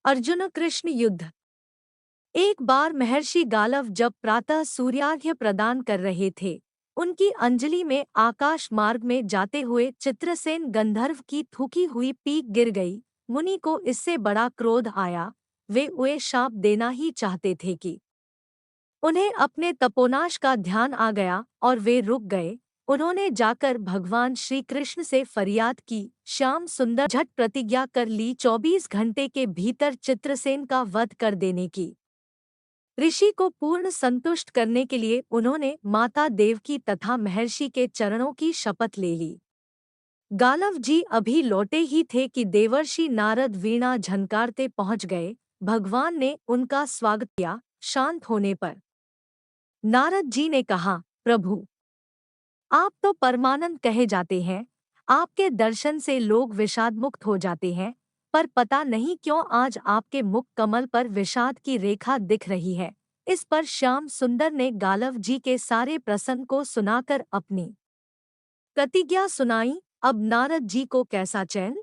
अर्जुन कृष्ण युद्ध। एक बार महर्षि गालव जब प्रातः सूर्यार्घ्य प्रदान कर रहे थे, उनकी अंजलि में आकाश मार्ग में जाते हुए चित्रसेन गंधर्व की थूकी हुई पीक गिर गई। मुनि को इससे बड़ा क्रोध आया। वे उन्हें शाप देना ही चाहते थे कि उन्हें अपने तपोनाश का ध्यान आ गया और वे रुक गए। उन्होंने जाकर भगवान श्री कृष्ण से फरियाद की। श्याम सुंदर झट प्रतिज्ञा कर ली 24 घंटे के भीतर चित्रसेन का वध कर देने की। ऋषि को पूर्ण संतुष्ट करने के लिए उन्होंने माता देवकी तथा महर्षि के चरणों की शपथ ले ली। गालव जी अभी लौटे ही थे कि देवर्षि नारद वीणा झनकारते पहुंच गए। भगवान ने उनका स्वागत किया। शांत होने पर नारद जी ने कहा, प्रभु, आप तो परमानंद कहे जाते हैं। आपके दर्शन से लोग विषाद मुक्त हो जाते हैं, पर पता नहीं क्यों आज आपके मुख कमल पर विषाद की रेखा दिख रही है। इस पर श्याम सुंदर ने गालव जी के सारे प्रसंग को सुनाकर अपनी प्रतिज्ञा सुनाई। अब नारद जी को कैसा चैन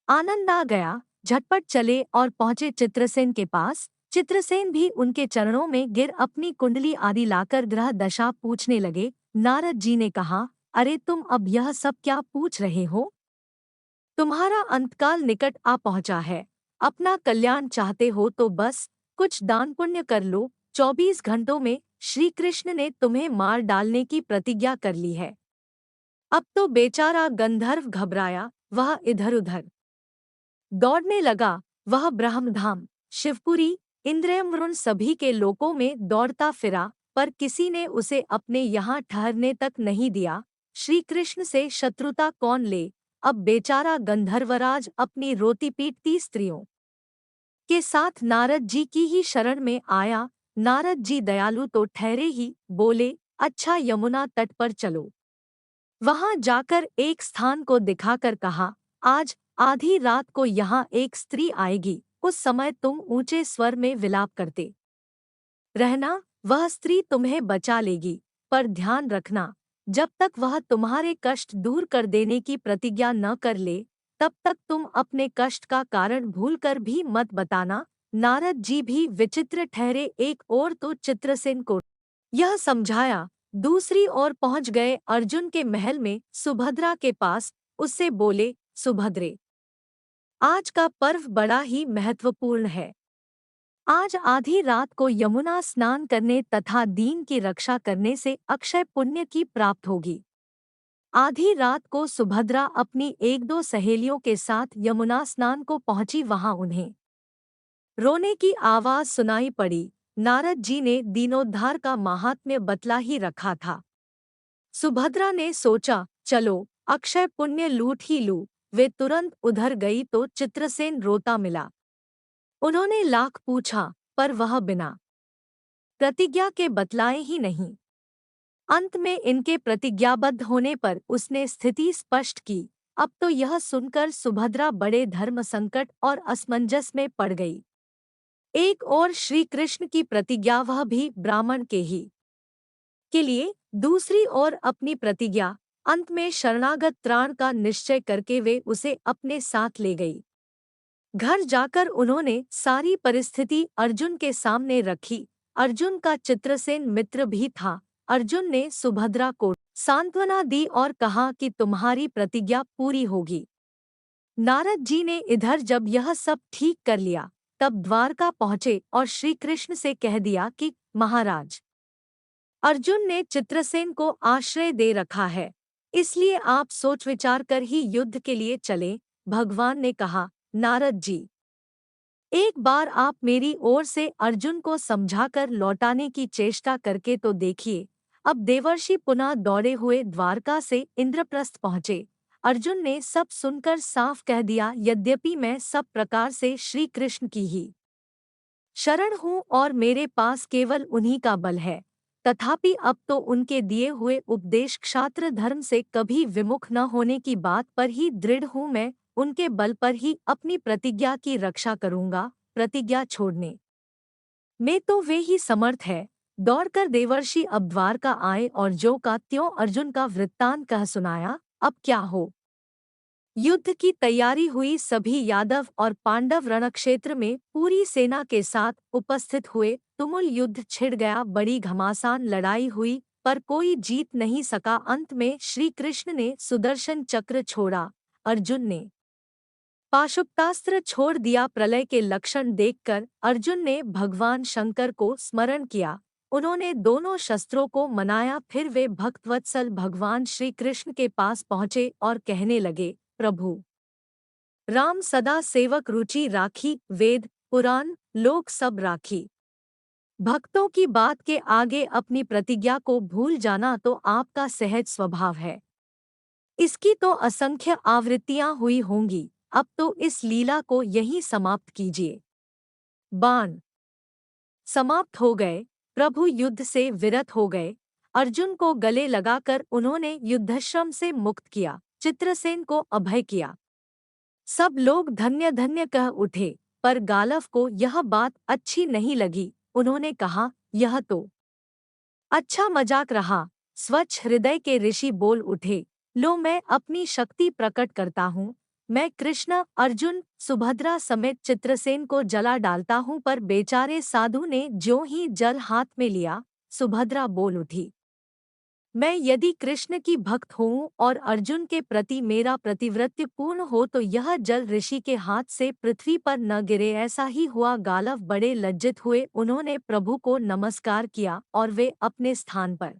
आनंद आ गया। झटपट चले और पहुंचे चित्रसेन के पास। चित्रसेन भी उनके चरणों में गिर अपनी कुंडली आदि लाकर ग्रह दशा पूछने लगे। नारद जी ने कहा, अरे तुम अब यह सब क्या पूछ रहे हो? तुम्हारा अंतकाल निकट आ पहुंचा है। अपना कल्याण चाहते हो तो बस कुछ दान पुण्य कर लो। 24 घंटों में श्री कृष्ण ने तुम्हें मार डालने की प्रतिज्ञा कर ली है। अब तो बेचारा गंधर्व घबराया। वह इधर उधर दौड़ने लगा। वह ब्रह्मधाम, शिवपुरी, इंद्रियमृण सभी के लोकों में दौड़ता फिरा, पर किसी ने उसे अपने यहाँ ठहरने तक नहीं दिया। श्री कृष्ण से शत्रुता कौन ले? अब बेचारा गंधर्वराज अपनी रोती पीटती स्त्रियों के साथ नारद जी की ही शरण में आया। नारद जी दयालु तो ठहरे ही, बोले, अच्छा यमुना तट पर चलो। वहां जाकर एक स्थान को दिखाकर कहा, आज आधी रात को यहाँ एक स्त्री आएगी। उस समय तुम ऊंचे स्वर में विलाप करते रहना, वह स्त्री तुम्हें बचा लेगी। पर ध्यान रखना, जब तक वह तुम्हारे कष्ट दूर कर देने की प्रतिज्ञा न कर ले, तब तक तुम अपने कष्ट का कारण भूलकर भी मत बताना। नारद जी भी विचित्र ठहरे। एक ओर तो चित्रसेन को यह समझाया, दूसरी ओर पहुंच गए अर्जुन के महल में सुभद्रा के पास। उससे बोले, सुभद्रे, आज का पर्व बड़ा ही महत्वपूर्ण है। आज आधी रात को यमुना स्नान करने तथा दीन की रक्षा करने से अक्षय पुण्य की प्राप्त होगी। आधी रात को सुभद्रा अपनी एक दो सहेलियों के साथ यमुना स्नान को पहुंची। वहां उन्हें रोने की आवाज सुनाई पड़ी। नारद जी ने दीनोद्धार का माहात्म्य बतला ही रखा था। सुभद्रा ने सोचा, चलो अक्षय पुण्य लूट ही लूं। वे तुरंत उधर गई तो चित्रसेन रोता मिला। उन्होंने लाख पूछा, पर वह बिना प्रतिज्ञा के बतलाए ही नहीं। अंत में इनके प्रतिज्ञाबद्ध होने पर उसने स्थिति स्पष्ट की। अब तो यह सुनकर सुभद्रा बड़े धर्म संकट और असमंजस में पड़ गई। एक ओर श्री कृष्ण की प्रतिज्ञा, वह भी ब्राह्मण के लिए, दूसरी ओर अपनी प्रतिज्ञा। अंत में शरणागत त्राण का निश्चय करके वे उसे अपने साथ ले गई। घर जाकर उन्होंने सारी परिस्थिति अर्जुन के सामने रखी। अर्जुन का चित्रसेन मित्र भी था। अर्जुन ने सुभद्रा को सांत्वना दी और कहा कि तुम्हारी प्रतिज्ञा पूरी होगी। नारद जी ने इधर जब यह सब ठीक कर लिया, तब द्वारका पहुंचे और श्री कृष्ण से कह दिया कि महाराज, अर्जुन ने चित्रसेन को आश्रय दे रखा है, इसलिए आप सोच विचार कर ही युद्ध के लिए चलें। भगवान ने कहा, नारद जी, एक बार आप मेरी ओर से अर्जुन को समझाकर लौटाने की चेष्टा करके तो देखिए। अब देवर्षि पुनः दौड़े हुए द्वारका से इंद्रप्रस्थ पहुंचे। अर्जुन ने सब सुनकर साफ कह दिया, यद्यपि मैं सब प्रकार से श्री कृष्ण की ही शरण हूँ और मेरे पास केवल उन्हीं का बल है, तथापि अब तो उनके दिए हुए उपदेश क्षात्र धर्म से कभी विमुख न होने की बात पर ही दृढ़ हूँ। मैं उनके बल पर ही अपनी प्रतिज्ञा की रक्षा करूँगा। प्रतिज्ञा छोड़ने में तो वे ही समर्थ है। दौड़कर देवर्षि अब द्वारका आए और ज्यों का त्यों अर्जुन का वृत्तांत कह सुनाया। अब क्या हो युद्ध की तैयारी हुई। सभी यादव और पांडव रणक्षेत्र में पूरी सेना के साथ उपस्थित हुए। तुमुल युद्ध छिड़ गया, बड़ी घमासान लड़ाई हुई, पर कोई जीत नहीं सका। अंत में श्री कृष्ण ने सुदर्शन चक्र छोड़ा, अर्जुन ने पाशुपतास्त्र छोड़ दिया। प्रलय के लक्षण देखकर अर्जुन ने भगवान शंकर को स्मरण किया। उन्होंने दोनों शस्त्रों को मनाया। फिर वे भक्तवत्सल भगवान श्री कृष्ण के पास पहुँचे और कहने लगे, प्रभु राम सदा सेवक रुचि राखी, वेद पुराण लोक सब राखी। भक्तों की बात के आगे अपनी प्रतिज्ञा को भूल जाना तो आपका सहज स्वभाव है। इसकी तो असंख्य आवृत्तियां हुई होंगी। अब तो इस लीला को यहीं समाप्त कीजिए। बाण समाप्त हो गए। प्रभु युद्ध से विरत हो गए। अर्जुन को गले लगाकर उन्होंने युद्धश्रम से मुक्त किया, चित्रसेन को अभय किया। सब लोग धन्य धन्य कह उठे, पर गालव को यह बात अच्छी नहीं लगी। उन्होंने कहा, यह तो अच्छा मजाक रहा। स्वच्छ हृदय के ऋषि बोल उठे, लो मैं अपनी शक्ति प्रकट करता हूँ। मैं कृष्ण, अर्जुन, सुभद्रा समेत चित्रसेन को जला डालता हूँ। पर बेचारे साधु ने ज्यों ही जल हाथ में लिया, सुभद्रा बोल उठी, मैं यदि कृष्ण की भक्त हूँ और अर्जुन के प्रति मेरा प्रतिव्रत्य पूर्ण हो तो यह जल ऋषि के हाथ से पृथ्वी पर न गिरे। ऐसा ही हुआ। गालव बड़े लज्जित हुए। उन्होंने प्रभु को नमस्कार किया और वे अपने स्थान पर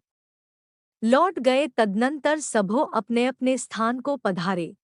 लौट गए। तदनंतर सबो अपने अपने स्थान को पधारे।